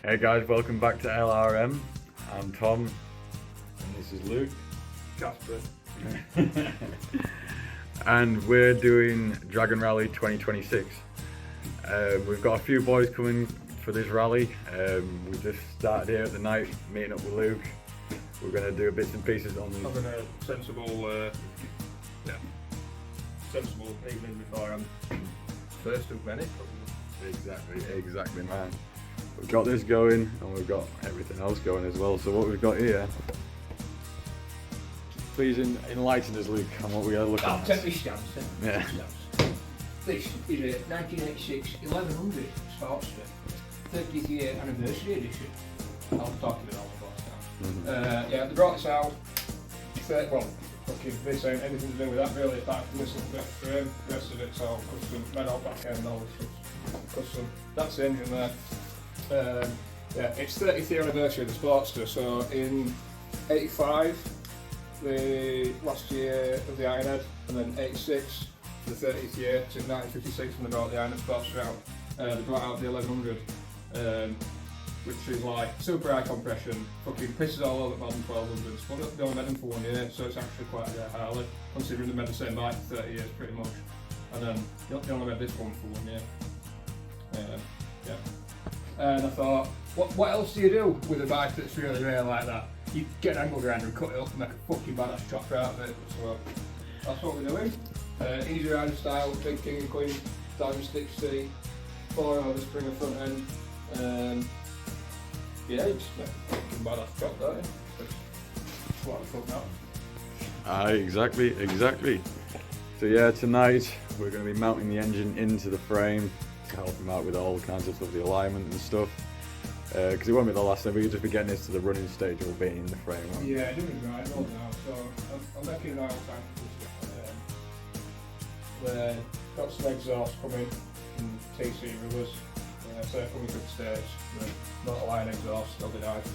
Hey guys, welcome back to LRM. I'm Tom, and this is Luke. Jasper. And we're doing Dragon Rally 2026. We've got a few boys coming for this rally. We just started here at the night, meeting up with Luke. We're going to do bits and pieces on Having a sensible evening beforehand. First of many, probably. Exactly, man. We've got this going, and we've got everything else going as well. So what we've got here, please enlighten us, Luke, on what we are looking I'll at. take this stamps then. Yeah. This is a 1986 1100 Sportster 30th year anniversary edition. I'll talk about all the box now. Yeah, they brought this out. This ain't anything to do with that really, apart from this little bit of frame. The rest of it's all custom, metal back end, all this stuff's custom. That's the engine there. Yeah, it's 30th year anniversary of the Sportster, so in 85, the last year of the Ironhead, and then 86, the 30th year, so 1956 when they brought the Ironhead Sportster out, they brought out the 1100, which is like super high compression, fucking pisses all over modern 1200s, but they only made them for 1 year, so it's actually quite a Harley, considering they made the same bike for 30 years pretty much, and then they only made this one for 1 year. Yeah. And I thought, what else do you do with a bike that's really rare like that? You get an angle grinder and cut it up and make a fucking badass chopper out of it. So that's what we're doing. Easy rider style, big king and queen, diamond stick seat, 4-over Springer front end. Yeah, you just make a fucking badass chop, don't you? That's what the fuck now. Exactly. So yeah, tonight we're going to be mounting the engine into the frame to help him out with all kinds of stuff, the alignment and stuff. Because it won't be the last time, we'll just be getting this to the running stage of being in the frame. Yeah, doing right now. So I'm making an oil tank. Got some exhaust coming from TC Rivers. So coming to the stage, not a line exhaust, that'll be nice.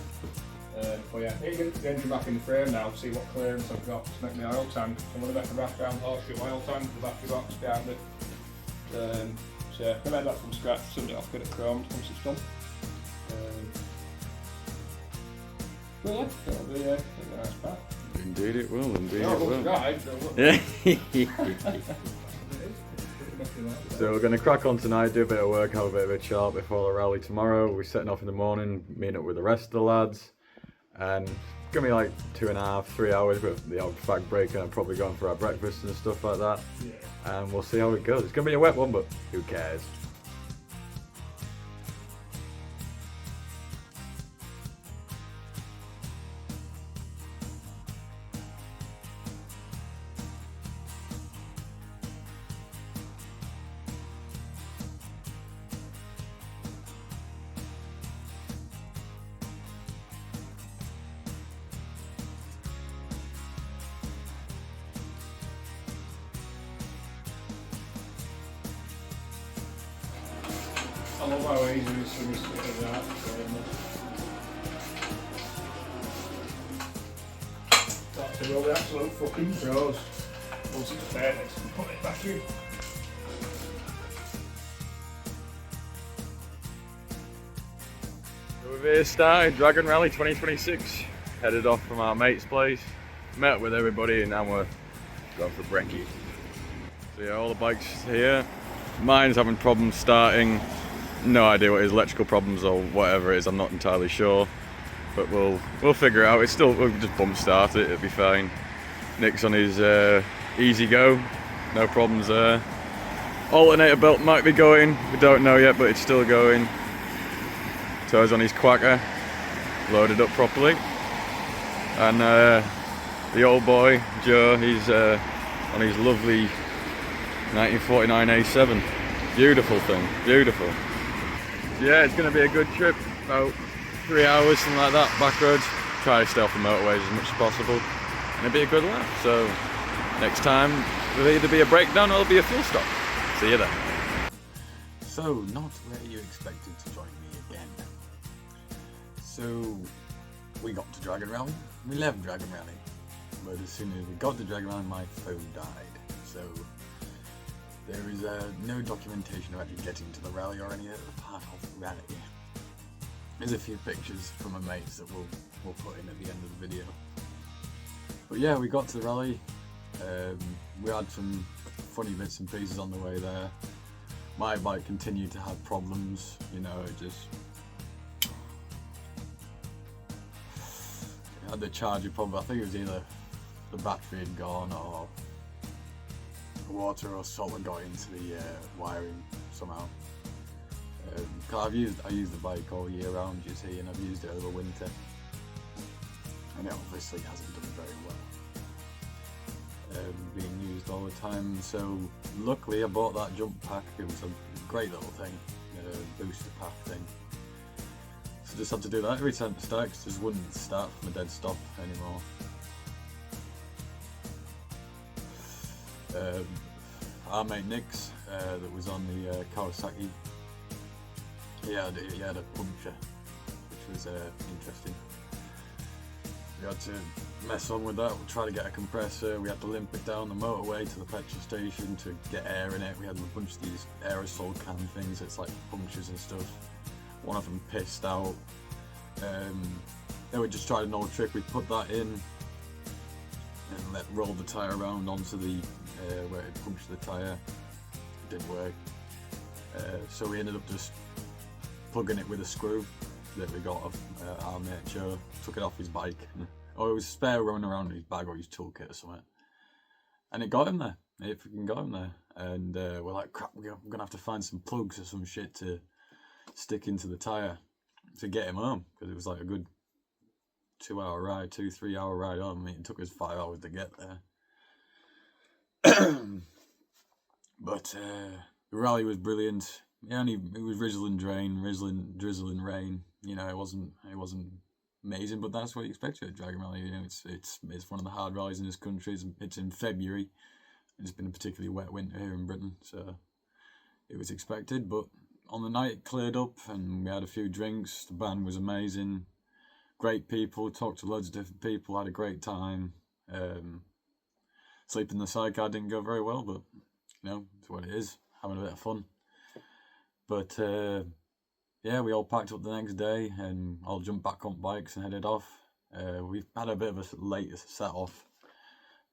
But yeah, I need to get the engine back in the frame now to see what clearance I've got to make my oil tank. I'm going to make a wraparound horseshoe oil tank, the battery box behind it. So yeah, I made that from scratch, send it off, get it chromed once it's done. But yeah, that'll be a nice pack. Indeed it will, Yeah. So we're going to crack on tonight, do a bit of work, have a bit of a chart before the rally tomorrow. We're setting off in the morning, meeting up with the rest of the lads. And it's going to be like 2.5, 3 hours with the odd fag break, and probably going for our breakfast and stuff like that. Yeah. And we'll see how it goes. It's going to be a wet one, but who cares? I love how easy it is for me to do that. That's a really absolute fucking pros. Once it's perfect, put it back in. So we've here started Dragon Rally 2026. Headed off from our mate's place. Met with everybody and now we're going for brekkie. So yeah, all the bikes here. Mine's having problems starting. No idea what his electrical problems or whatever it is, I'm not entirely sure. But we'll figure it out. We'll just bump start it, it'll be fine. Nick's on his easy go, no problems there. Alternator belt might be going, we don't know yet, but it's still going. Toes on his quacker, loaded up properly. And the old boy, Joe, he's on his lovely 1949 A7. Beautiful thing, beautiful. Yeah, it's going to be a good trip, about 3 hours, something like that, back roads. Try to stay off the motorways as much as possible, and it'll be a good laugh. So next time, there'll either be a breakdown or there'll be a fuel stop. See you then. So, not where you expected to join me again. So, we got to Dragon Rally. We left Dragon Rally. But as soon as we got to Dragon Rally, my phone died. So, there is no documentation of actually getting to the rally or any other part of the rally. There's a few pictures from my mates that we'll put in at the end of the video. But yeah, we got to the rally. We had some funny bits and pieces on the way there. My bike continued to have problems, you know, it had the charger problem. I think it was either the battery had gone or water or salt had got into the wiring somehow. Cause I use the bike all year round, you see, and I've used it over winter, and it obviously hasn't done very well, being used all the time. So luckily I bought that jump pack. It was a great little thing, booster pack thing. So just had to do that every time to start, cause it just wouldn't start from a dead stop anymore. Our mate Nix, that was on the Kawasaki, he had a puncture, which was interesting. We had to mess on with that. We tried to get a compressor. We had to limp it down the motorway to the petrol station to get air in it. We had a bunch of these aerosol can things. It's like punctures and stuff. One of them pissed out. Then we just tried an old trick. We put that in and rolled the tyre around onto the where it punctured the tyre. It didn't work. So we ended up just plugging it with a screw that we got off our mate Joe. Took it off his bike, or it was spare running around in his bag or his toolkit or something, and it got him there. It freaking got him there, and we're like, crap, we're gonna have to find some plugs or some shit to stick into the tyre to get him home, because it was like a good 2-hour ride, 2-3 hour ride home. I mean, it took us 5 hours to get there. But the rally was brilliant. Yeah, it was drizzling rain. You know, it wasn't amazing, but that's what you expect at a Dragon Rally. You know, it's one of the hard rallies in this country. It's in February. It's been a particularly wet winter here in Britain, so it was expected. But on the night it cleared up, and we had a few drinks. The band was amazing, great people. Talked to loads of different people. Had a great time. Sleep in the sidecar didn't go very well, but you know, it's what it is. Having a bit of fun. But yeah, we all packed up the next day and all jumped back on bikes and headed off. We had a bit of a late set off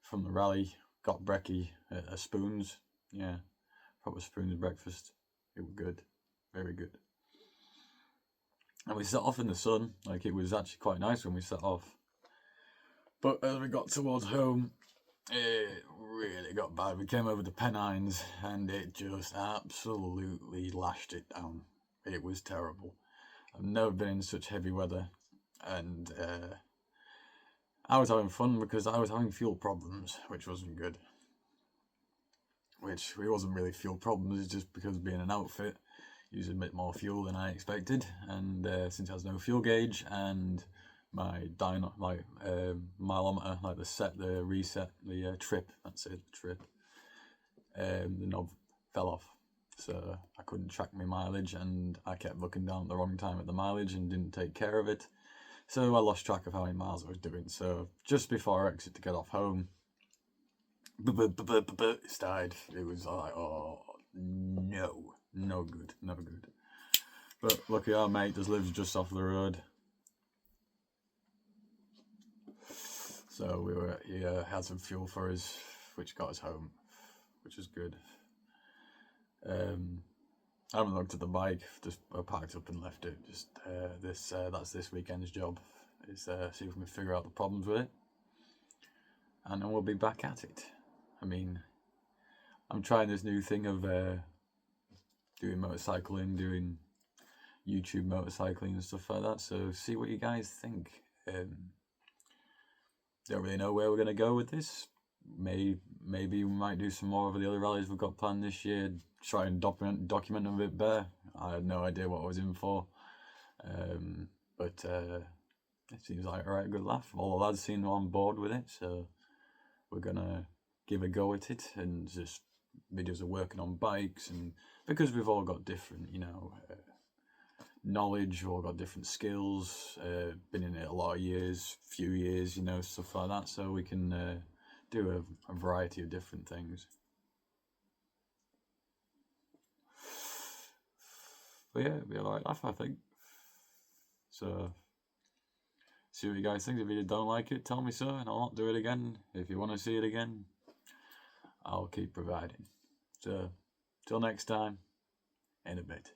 from the rally. Got brekkie at Spoons. Yeah, proper Spoons breakfast. It was good, very good. And we set off in the sun. Like, it was actually quite nice when we set off. But as we got towards home, it really got bad. We came over the Pennines and it just absolutely lashed it down. It was terrible. I've never been in such heavy weather, and I was having fun because I was having fuel problems, which wasn't good. Which it wasn't really fuel problems, it's just because being an outfit, using a bit more fuel than I expected, and since I has no fuel gauge and my mileometer, like the reset, the trip, that's it, trip, the knob fell off, so I couldn't track my mileage, and I kept looking down at the wrong time at the mileage and didn't take care of it, so I lost track of how many miles I was doing. So just before I exit to get off home, it started. It was like, oh no, no good, never good. But lucky our mate lives just off the road. So he had some fuel for us, which got us home, which was good. I haven't looked at the bike, just packed up and left it. Just that's this weekend's job, is see if we can figure out the problems with it, and then we'll be back at it. I mean, I'm trying this new thing of doing motorcycling, doing YouTube motorcycling and stuff like that, so see what you guys think. Don't really know where we're going to go with this. Maybe we might do some more of the other rallies we've got planned this year, try and document them a bit better. I had no idea what I was in for, but it seems like a right good laugh. All the lads seem on board with it, so we're going to give a go at it, and just videos of working on bikes, and because we've all got different, you know, knowledge, we've all got different skills, been in it a lot of years, few years, you know, stuff like that, so we can do a variety of different things. But yeah, it'd be a right laugh, I think. So see what you guys think. If you don't like it, tell me so, and I'll not do it again. If you want to see it again, I'll keep providing. So till next time, in a bit.